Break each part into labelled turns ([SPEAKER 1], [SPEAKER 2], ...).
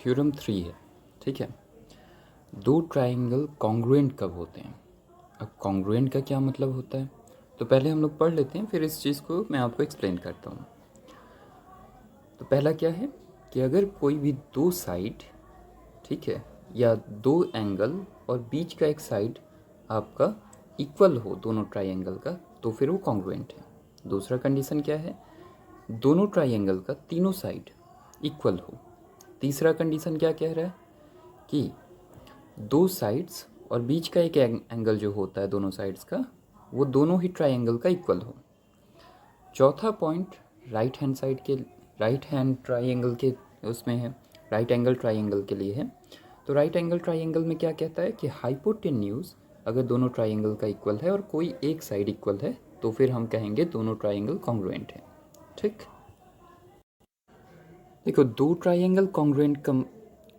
[SPEAKER 1] Theorem 3 है, ठीक है। दो ट्राइंगल कॉन्ग्रुएंट कब होते हैं। अब कॉन्ग्रुएंट का क्या मतलब होता है, तो पहले हम लोग पढ़ लेते हैं, फिर इस चीज़ को मैं आपको एक्सप्लेन करता हूँ। तो पहला क्या है कि अगर कोई भी दो साइड, ठीक है, या दो एंगल और बीच का एक साइड आपका इक्वल हो दोनों ट्राइंगल का, तो फिर वो कॉन्ग्रुएंट है। दूसरा कंडीशन क्या है, दोनों ट्राइंगल का तीनों साइड इक्वल हो। तीसरा कंडीशन क्या कह रहा है कि दो साइड्स और बीच का एक एंगल जो होता है दोनों साइड्स का, वो दोनों ही ट्राइंगल का इक्वल हो। चौथा पॉइंट राइट हैंड साइड के, राइट हैंड ट्राइंगल के उसमें है, राइट एंगल ट्राइंगल के लिए है। तो राइट एंगल ट्राइंगल में क्या कहता है कि हाइपोटेन्यूज अगर दोनों ट्राइंगल का इक्वल है और कोई एक साइड इक्वल है, तो फिर हम कहेंगे दोनों ट्राइंगल कॉन्ग्रुएंट है। ठीक, देखो दो ट्राइंगल कॉन्ग्रुएंट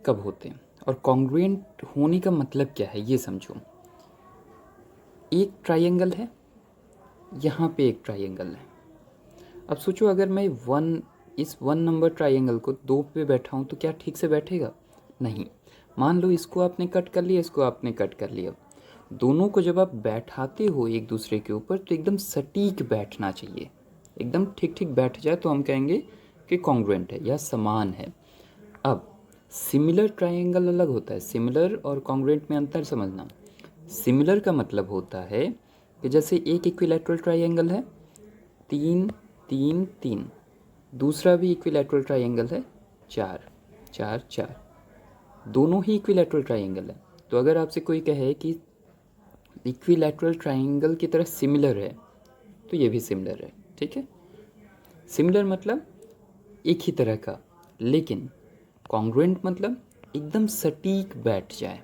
[SPEAKER 1] कब होते हैं और कॉन्ग्रुएंट होने का मतलब क्या है ये समझो। एक ट्राइंगल है, यहाँ पे एक ट्राइंगल है। अब सोचो अगर मैं इस वन नंबर ट्राइंगल को दो पे बैठा हूँ तो क्या ठीक से बैठेगा? नहीं। मान लो इसको आपने कट कर लिया, इसको आपने कट कर लिया। दोनों को जब आप बैठाते हो एक दूसरे के ऊपर तो एकदम सटीक बैठना चाहिए, एकदम ठीक ठीक बैठ जाए तो हम कहेंगे कि कॉन्ग्रुएंट है या समान है। अब सिमिलर ट्राइंगल अलग होता है, सिमिलर और कॉन्ग्रुएंट में अंतर समझना। सिमिलर का मतलब होता है कि जैसे एक इक्विलैटरल ट्राइंगल है, 3 3 3, दूसरा भी इक्विलैटरल ट्राइंगल है, 4 4 4, दोनों ही इक्विलैटरल ट्राइंगल है। तो अगर आपसे कोई कहे कि इक्विलैटरल ट्राइंगल की तरह सिमिलर है, तो ये भी सिमिलर है, ठीक है। सिमिलर मतलब एक ही तरह का, लेकिन कॉन्ग्रुएंट मतलब एकदम सटीक बैठ जाए,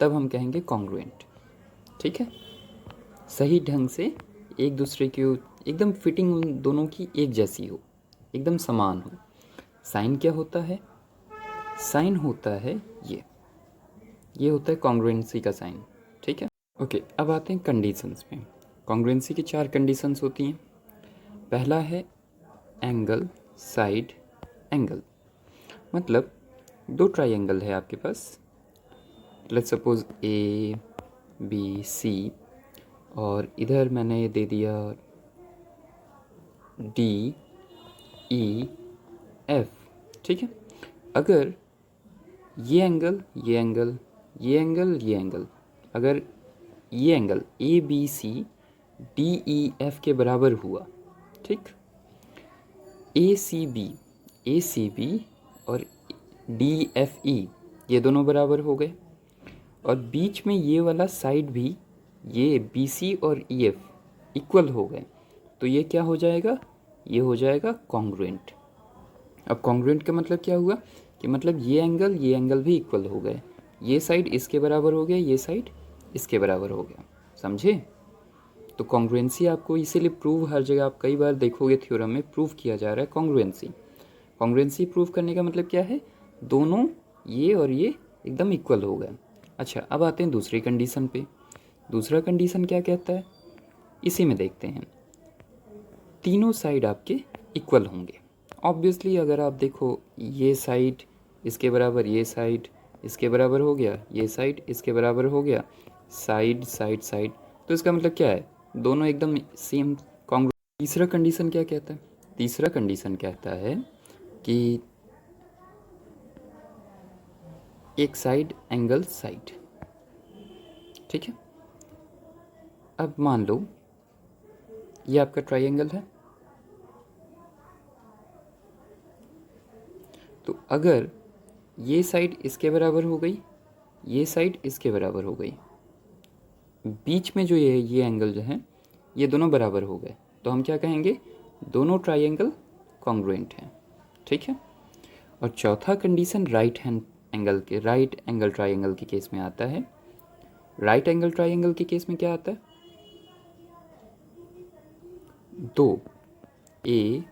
[SPEAKER 1] तब हम कहेंगे कॉन्ग्रुएंट, ठीक है। सही ढंग से एक दूसरे की एकदम फिटिंग उन दोनों की एक जैसी हो, एकदम समान हो। साइन क्या होता है? साइन होता है ये होता है कॉन्ग्रुएंसी का साइन, ठीक है। ओके, अब आते हैं कंडीशंस में। कॉन्ग्रुएंसी की 4 कंडीशंस होती हैं। पहला है एंगल साइड एंगल, मतलब दो ट्राइंगल है आपके पास, let's suppose A B C, और इधर मैंने दे दिया डी ई एफ, ठीक है। अगर ये एंगल ये एंगल ये एंगल ये एंगल, अगर ये angle A B C D E F के बराबर हुआ, ठीक, ए सी बी और डी एफ ई ये दोनों बराबर हो गए, और बीच में ये वाला साइड भी, ये बी सी और ई एफ इक्वल हो गए, तो ये क्या हो जाएगा? ये हो जाएगा कॉन्ग्रुएंट। अब कॉन्ग्रुएंट का मतलब क्या हुआ कि मतलब ये एंगल भी इक्वल हो गए, ये साइड इसके बराबर हो गया, ये साइड इसके बराबर हो गया, समझे। तो कॉन्ग्रुएंसी आपको इसीलिए प्रूव, हर जगह आप कई बार देखोगे थ्योरम में प्रूव किया जा रहा है कॉन्ग्रुएंसी। कॉन्ग्रुएंसी प्रूव करने का मतलब क्या है? दोनों ये और ये एकदम इक्वल हो गए। अच्छा, अब आते हैं दूसरी कंडीशन पे। दूसरा कंडीशन क्या कहता है, इसी में देखते हैं। तीनों साइड आपके इक्वल होंगे। ऑब्वियसली अगर आप देखो ये साइड इसके बराबर, ये साइड इसके बराबर हो गया, ये साइड इसके बराबर हो गया, साइड साइड साइड, तो इसका मतलब क्या है? दोनों एकदम सेम कॉन्ग्रुएंट। तीसरा कंडीशन क्या कहता है? तीसरा कंडीशन कहता है कि एक साइड एंगल साइड, ठीक है। अब मान लो ये आपका ट्राइंगल है, तो अगर ये साइड इसके बराबर हो गई, ये साइड इसके बराबर हो गई, बीच में जो ये एंगल जो है ये दोनों बराबर हो गए, तो हम क्या कहेंगे? दोनों ट्राइंगल कॉन्ग्रुएंट हैं, ठीक है। और चौथा कंडीशन राइट एंगल ट्राइंगल के केस में आता है। राइट एंगल ट्राइंगल के केस में क्या आता है? दो A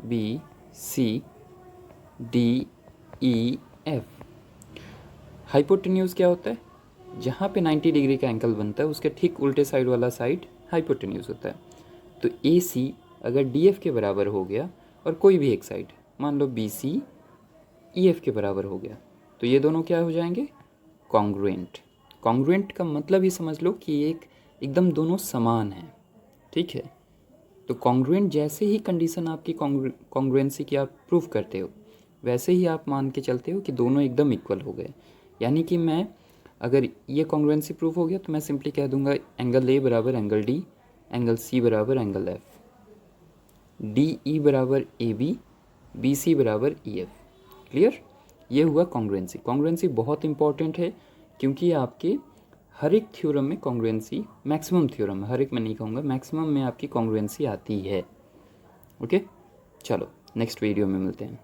[SPEAKER 1] B C D E F. Hypotenuse क्या होता है? जहाँ पे 90 डिग्री का एंगल बनता है उसके ठीक उल्टे साइड वाला साइड हाइपोटेन्यूज होता है। तो ए सी अगर डी एफ के बराबर हो गया और कोई भी एक साइड, मान लो बी सी ई एफ के बराबर हो गया, तो ये दोनों क्या हो जाएंगे, कॉन्ग्रुएंट। कॉन्ग्रुएंट का मतलब ही समझ लो कि एक एकदम दोनों समान हैं, ठीक है। तो कॉन्ग्रुएंट जैसे ही कंडीशन आपकी कॉन्ग्रुएंसी की आप प्रूव करते हो, वैसे ही आप मान के चलते हो कि दोनों एकदम इक्वल हो गए। यानी कि मैं अगर ये कॉन्ग्रुएंसी प्रूफ हो गया तो मैं सिंपली कह दूंगा एंगल ए बराबर एंगल डी, एंगल सी बराबर एंगल एफ, डी ई बराबर ए बी सी बराबर ई एफ। क्लियर? ये हुआ कॉन्ग्रुएंसी। कॉन्ग्रुएंसी बहुत इंपॉर्टेंट है क्योंकि आपके हर एक थ्योरम में कॉन्ग्रुएंसी, मैक्सिमम थ्योरम में, हर एक में नहीं कहूँगा, मैक्सिमम में आपकी कॉन्ग्रुएंसी आती है। ओके, चलो नेक्स्ट वीडियो में मिलते हैं।